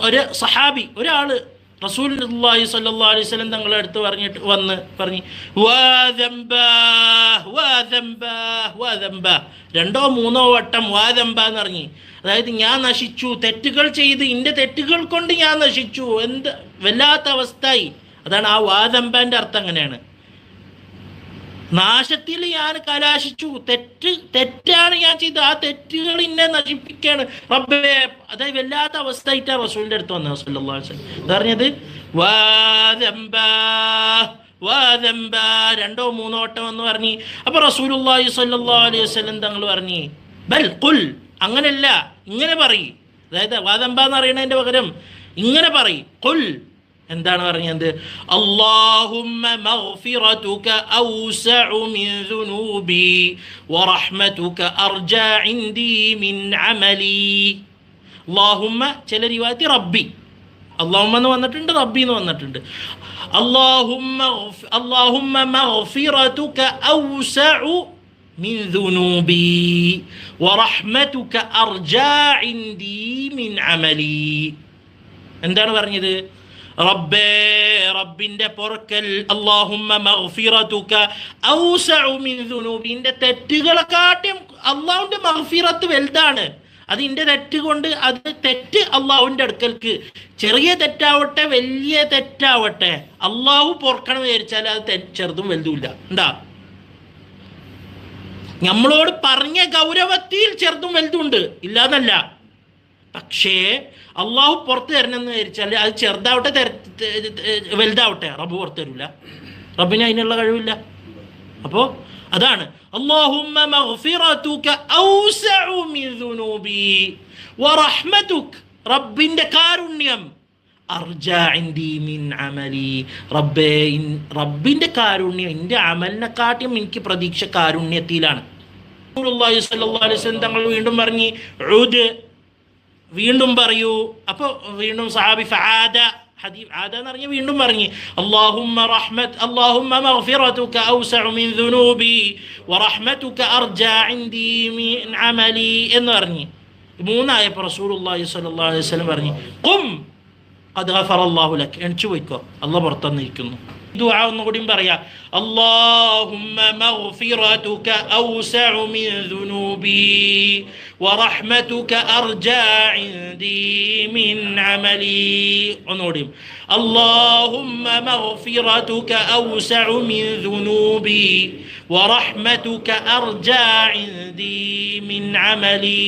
ഒരു സഹാബി ഒരാൾ റസൂലുള്ളാഹി സ്വല്ലല്ലാഹു അലൈഹി വസല്ലം തങ്ങളുടെ അടുത്ത് പറഞ്ഞു രണ്ടോ മൂന്നോ വട്ടം വാദംബ എന്ന് പറഞ്ഞു. അതായത് ഞാൻ നശിച്ചു, തെറ്റുകൾ ചെയ്ത് ഇന്റെ തെറ്റുകൾ കൊണ്ട് ഞാൻ നശിച്ചു, എന്ത് വല്ലാത്ത അവസ്ഥയായി. അതാണ് ആ വാദംബന്റെ അർത്ഥം. അങ്ങനെയാണ്, നാശത്തിൽ ഞാൻ കലാശിച്ചു, തെറ്റാണ് ഞാൻ ചെയ്തത്, ആ തെറ്റുകൾ ഇന്നെ നശിപ്പിക്കാണ് റബ്ബേ. അതായത് വല്ലാത്ത അവസ്ഥയായിട്ടാണ് റസൂലിന്റെ അടുത്ത് വന്നത് സല്ലല്ലാഹു അലൈഹി വസല്ലം. എന്താ പറഞ്ഞത്? വാദംബ രണ്ടോ മൂന്നോ വട്ടം എന്ന് പറഞ്ഞു. അപ്പൊ റസൂലുള്ളാഹി സ്വല്ലല്ലാഹു അലൈഹി വസല്ലം തങ്ങൾ പറഞ്ഞു, ബൽ ഖുൽ, അങ്ങനെയല്ല, ഇങ്ങനെ പറയ്. അതായത് വാദംബ എന്ന് പറയുന്നതിന്റെ പകരം ഇങ്ങനെ പറയ്. ഖുൽ, എന്താണ് പറഞ്ഞത്? അല്ലാഹുമ്മ മഗ്ഫിറതുക ഔസഉ മിൻ ദുനൂബി വറഹ്മതുക അർജാ ഇൻദി മിൻ അമലി. അല്ലാഹുമ്മ, ചില റിവായത്തിൽ റബ്ബി, അല്ലാഹുമ്മ എന്ന് വന്നിട്ടുണ്ട്, റബ്ബി എന്ന് വന്നിട്ടുണ്ട്. അല്ലാഹുമ്മ മഗ്ഫിറതുക ഔസഉ മിൻ ദുനൂബി വറഹ്മതുക അർജാ ഇൻദി മിൻ അമലി. എന്താണ് പറഞ്ഞത്? റബ്ബേ, റബ്ബിന്റെ പൊറുക്കൽ, അല്ലാഹുമ്മ മഗ്ഫിറതുക ഔസഉ മിൻ ദുനൂബി, ഇന്റെ തെറ്റുകളെക്കാട്ടും അല്ലാഹുവിന്റെ മഗ്ഫിറത്ത് വലുതാണ്. അത് ഇന്റെ തെറ്റ് കൊണ്ട്, അത് തെറ്റ് അല്ലാഹുവിന്റെ അടുക്കൽക്ക് ചെറിയ തെറ്റാവട്ടെ വലിയ തെറ്റാവട്ടെ അല്ലാഹു പൊറുക്കണം വിചാരിച്ചാൽ അത് ചെറുതും വലുതുമില്ല. എന്താ നമ്മളോട് പറഞ്ഞ ഗൗരവത്തിൽ ചെറുതും വലുതും ഉണ്ട്, ഇല്ലാന്നല്ല. പക്ഷേ അള്ളാഹു പുറത്ത് തരണമെന്ന് വിചാരിച്ചാൽ അത് ചെറുതാവട്ടെ വലുതാവട്ടെ റബ്ബ് പുറത്ത് തരില്ല. റബ്ബിന് അതിനുള്ള കഴിവില്ല. അപ്പോൾ അതാണ് അല്ലാഹുമ്മ മഗ്ഫിറതുക ഔസഉ മിൻ ദുനൂബി വറഹ്മതുക, റബ്ബിന്റെ കാരുണ്യം, അർജാ ഇൻദി മിൻ അമലി, റബ്ബേ, റബ്ബിന്റെ കാരുണ്യം എൻ്റെ അമലിനെക്കാട്ടിയും എനിക്ക് പ്രതീക്ഷ കാരുണ്യത്തിലാണ്. റസൂലുള്ളാഹി സ്വല്ലല്ലാഹു അലൈഹി വസല്ലം തങ്ങൾ വീണ്ടും പറഞ്ഞു, വീണ്ടും പറയൂ. അപ്പോൾ വീണ്ടും സഹാബി ഫആദ, ഹദീസ് ആദ എന്ന് പറഞ്ഞ് വീണ്ടും പറഞ്ഞു, അല്ലാഹുമ്മ മഗ്ഫിറതുക ഔസഉ മിൻ ദുനൂബി വറഹ്മതുക അർജാ ഇൻദി മിൻ അമലി എന്ന് പറഞ്ഞു. മൂന്നായപ്പോൾ റസൂലുള്ളാഹി സ്വല്ലല്ലാഹു അലൈഹി വസല്ലം പറഞ്ഞു, ഖും ഖദ് ഗഫറല്ലാഹു ലക്, എണിച്ചു പോയിക്കോ, അല്ലാഹു പുറത്തുനിന്നിരിക്കുന്നു. ദുആ ഒന്നുകൂടി പറയാം. അല്ലാഹുമ്മ മഗ്ഫിറതുക ഔസഉ മിൻ ദുനൂബി വറഹ്മതുക അർജാ ഇൻദി മിൻ അമലി. ഒന്നുകൂടി. അല്ലാഹുമ്മ മഗ്ഫിറതുക ഔസഉ മിൻ ദുനൂബി വറഹ്മതുക അർജാ ഇൻദി മിൻ അമലി.